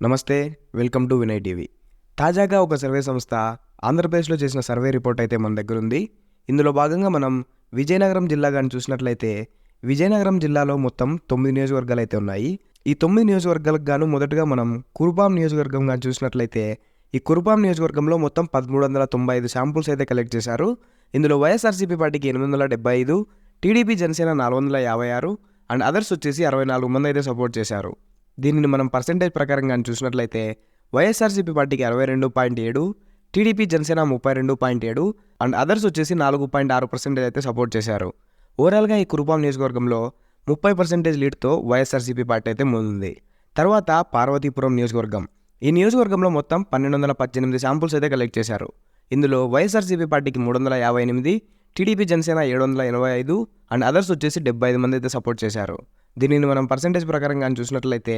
నమస్తే, welcome to Vinay TV. తాజాగా ఒక సర్వే సంస్థ ఆంధ్రప్రదేశ్లో చేసిన సర్వే రిపోర్ట్ అయితే మన దగ్గర ఉంది. ఇందులో భాగంగా మనం విజయనగరం జిల్లా కానీ చూసినట్లయితే విజయనగరం జిల్లాలో మొత్తం 9 నియోజకవర్గాలు అయితే ఉన్నాయి. ఈ 9 నియోజకవర్గాలకు గాను మొదటగా మనం కురుపాం నియోజకవర్గం కానీ చూసినట్లయితే ఈ కురుపాం నియోజకవర్గంలో మొత్తం 1395 శాంపుల్స్ అయితే కలెక్ట్ చేశారు. ఇందులో వైఎస్ఆర్సీపీ పార్టీకి 875, టీడీపీ జనసేన 456 అండ్ అదర్స్ వచ్చేసి 64 మంది అయితే సపోర్ట్ చేశారు. దీనిని మనం పర్సెంటేజ్ ప్రకారం కానీ చూసినట్లయితే వైఎస్ఆర్సీపీ పార్టీకి 62.7, టీడీపీ జనసేన 32.7 అండ్ అదర్స్ వచ్చేసి 4.6% అయితే సపోర్ట్ చేశారు. ఓవరాల్గా ఈ కురుపాం నియోజకవర్గంలో 30% లీడ్తో వైఎస్ఆర్సీపీ పార్టీ అయితే ముందుంది. తర్వాత పార్వతీపురం నియోజకవర్గం. ఈ నియోజకవర్గంలో మొత్తం 1218 శాంపుల్స్ అయితే కలెక్ట్ చేశారు. ఇందులో వైఎస్ఆర్సీపీ పార్టీకి 358, టీడీపీ జనసేన 785 అండ్ అదర్స్ వచ్చేసి 75 మంది అయితే సపోర్ట్ చేశారు. దీనిని మనం పర్సెంటేజ్ ప్రకారం కానీ చూసినట్లయితే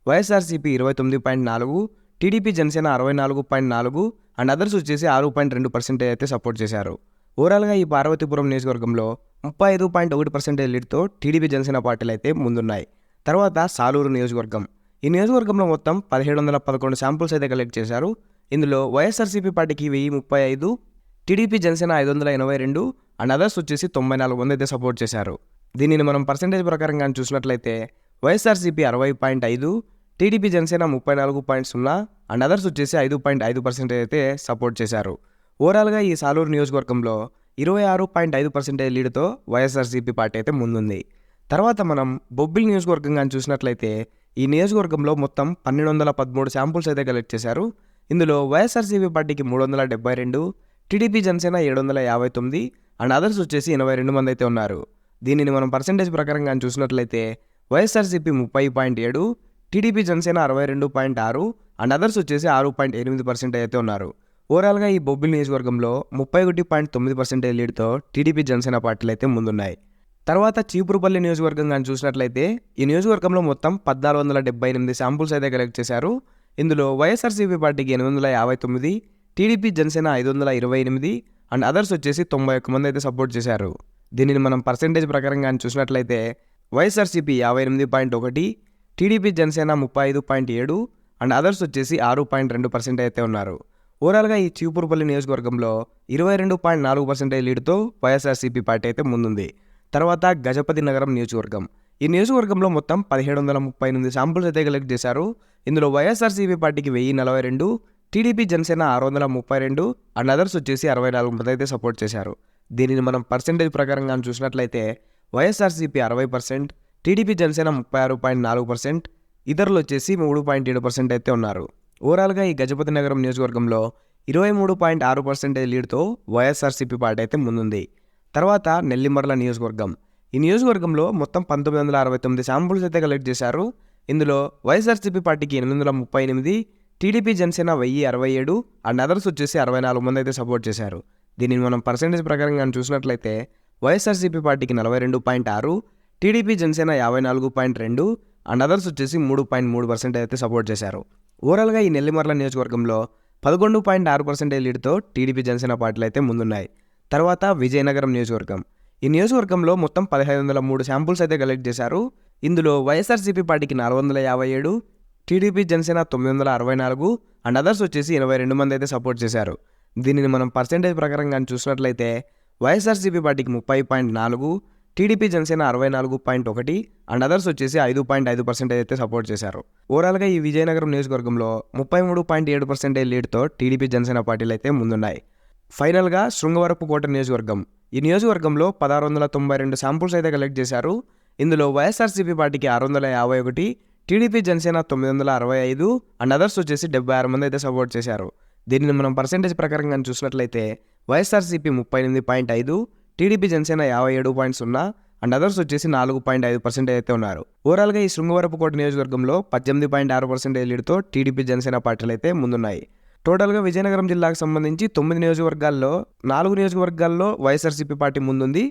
YSRCP 29.4, TDP Janasena 64.4 and others వచ్చేసి 6.2% అయితే సపోర్ట్ చేశారు. ఓవరాల్గా ఈ పార్వతీపురం నియోజకవర్గంలో 35.1% లీడ్తో టీడీపీ జనసేన పార్టీలు అయితే ముందున్నాయి. తర్వాత సాలూరు నియోజకవర్గం. ఈ నియోజకవర్గంలో మొత్తం 1711 శాంపుల్స్ అయితే కలెక్ట్ చేశారు. ఇందులో వైఎస్ఆర్సీపీ పార్టీకి 1035, టీడీపీ జనసేన 582 అండ్ అదర్స్ వచ్చేసి 94 మంది అయితే సపోర్ట్ చేశారు. దీనిని మనం పర్సెంటేజ్ ప్రకారం కానీ చూసినట్లయితే YSRCP 60.5, TDP Janasena 34.0 and others వచ్చేసి 5.5% అయితే సపోర్ట్ చేశారు. ఓవరాల్గా ఈ సాలూరు నియోజకవర్గంలో 26.5% లీడ్తో వైఎస్ఆర్సీపీ పార్టీ అయితే ముందుంది. తర్వాత మనం బొబ్బిలి నియోజకవర్గం కానీ చూసినట్లయితే ఈ నియోజకవర్గంలో మొత్తం 1213 శాంపుల్స్ అయితే కలెక్ట్ చేశారు. ఇందులో వైఎస్ఆర్సీపీ పార్టీకి 372, టీడీపీ జనసేన 759 అండ్ అదర్స్ వచ్చేసి 82 మంది అయితే ఉన్నారు. దీనిని మనం పర్సెంటేజ్ ప్రకారం కానీ చూసినట్లయితే YSRCP 30.7, TDP Janasena 62.6 and others వచ్చేసి 6.8% అయితే ఉన్నారు. ఓవరాల్గా ఈ బొబ్బిలి నియోజకవర్గంలో 31.9% లీడ్తో టీడీపీ జనసేన పార్టీలు అయితే ముందున్నాయి. తర్వాత చీపురుపల్లి నియోజకవర్గం కానీ చూసినట్లయితే ఈ నియోజకవర్గంలో మొత్తం 1478 శాంపుల్స్ అయితే కలెక్ట్ చేశారు. ఇందులో వైఎస్ఆర్సీపీ పార్టీకి 859, టీడీపీ జనసేన 528 అండ్ అదర్స్ వచ్చేసి 91 మంది అయితే సపోర్ట్ చేశారు. దీనిని మనం పర్సెంటేజ్ ప్రకారం కానీ చూసినట్లయితే YSRCP 58.1, TDP Janasena 35.7 and others వచ్చేసి 6.2% అయితే ఉన్నారు. ఓవరాల్గా ఈ చీపురుపల్లి నియోజకవర్గంలో 22.4% లీడ్తో వైఎస్ఆర్సీపీ పార్టీ అయితే ముందుంది. తర్వాత గజపతి నగరం నియోజకవర్గం. ఈ నియోజకవర్గంలో మొత్తం 1738 శాంపుల్స్ అయితే కలెక్ట్ చేశారు. ఇందులో వైఎస్ఆర్సీపీ పార్టీకి 1042, టీడీపీ జనసేన 632 అండ్ అదర్స్ వచ్చేసి 64 మంది అయితే సపోర్ట్ చేశారు. దీనిని మనం పర్సెంటేజ్ ప్రకారం కానీ చూసినట్లయితే వైఎస్ఆర్సీపీ 60%, టీడీపీ జనసేన 36.4%, ఇతరులు వచ్చేసి 3.7% అయితే ఉన్నారు. ఓవరాల్గా ఈ గజపతి నగరం నియోజకవర్గంలో 23.6% లీడ్తో వైఎస్ఆర్సీపీ పార్టీ అయితే ముందుంది. తర్వాత నెల్లిమర్ల నియోజకవర్గం. ఈ నియోజకవర్గంలో మొత్తం 1969 శాంపుల్స్ అయితే కలెక్ట్ చేశారు. ఇందులో వైఎస్ఆర్సీపీ పార్టీకి 838, టీడీపీ జనసేన 1067 అండ్ అదర్స్ వచ్చేసి 64 మంది అయితే సపోర్ట్ చేశారు. దీనిని మనం పర్సెంటేజ్ ప్రకారం కానీ చూసినట్లయితే వైఎస్ఆర్సీపీ పార్టీకి 42.6, టీడీపీ జనసేన 54.2 అండ్ అదర్స్ వచ్చేసి 3.3% అయితే సపోర్ట్ చేశారు. ఓవరాల్గా ఈ నెల్లిమర్ల నియోజకవర్గంలో 11.6% లీడ్తో టీడీపీ జనసేన పార్టీలు అయితే ముందున్నాయి. తర్వాత విజయనగరం నియోజకవర్గం. ఈ నియోజకవర్గంలో మొత్తం 1503 శాంపుల్స్ అయితే కలెక్ట్ చేశారు. ఇందులో వైఎస్ఆర్సీపీ పార్టీకి 457, టీడీపీ జనసేన 964 అండ్ అదర్స్ వచ్చేసి 82 మంది అయితే సపోర్ట్ చేశారు. దీనిని మనం పర్సెంటేజ్ ప్రకారం కానీ చూసినట్లయితే వైఎస్ఆర్సీపీ పార్టీకి 30.4, టీడీపీ జనసేన 64.1 అండ్ అదర్స్ వచ్చేసి 5.5% అయితే సపోర్ట్ చేశారు. ఓవరాల్గా ఈ విజయనగరం నియోజకవర్గంలో 33.7% లీడ్తో టీడీపీ జనసేన పార్టీలు అయితే ముందున్నాయి. ఫైనల్గా శృంగవరపుకోట నియోజకవర్గం. ఈ నియోజకవర్గంలో 1692 శాంపుల్స్ అయితే కలెక్ట్ చేశారు. ఇందులో వైఎస్ఆర్సీపీ పార్టీకి 651, టీడీపీ జనసేన 965 అండ్ అదర్స్ వచ్చేసి 76 మంది అయితే సపోర్ట్ చేశారు. దీనిని మనం పర్సెంటేజ్ ప్రకారం కానీ చూసినట్లయితే YSRCP 38.5, TDP Janasena 57.0 and others వచ్చేసి 4.5% అయితే ఉన్నారు. ఓవరాల్గా ఈ శృంగవరపుకోట నియోజకవర్గంలో 18.6% లీడ్తో టీడీపీ జనసేన పార్టీలు అయితే ముందున్నాయి. టోటల్గా విజయనగరం జిల్లాకు సంబంధించి 9 నియోజకవర్గాల్లో 4 నియోజకవర్గాల్లో వైఎస్ఆర్సీపీ పార్టీ ముందుంది.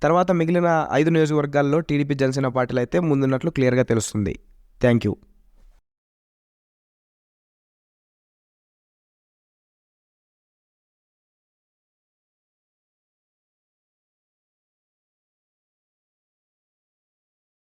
తర్వాత మిగిలిన 5 నియోజకవర్గాల్లో టీడీపీ జనసేన పార్టీలు అయితే ముందున్నట్లు క్లియర్గా తెలుస్తుంది. Thank you.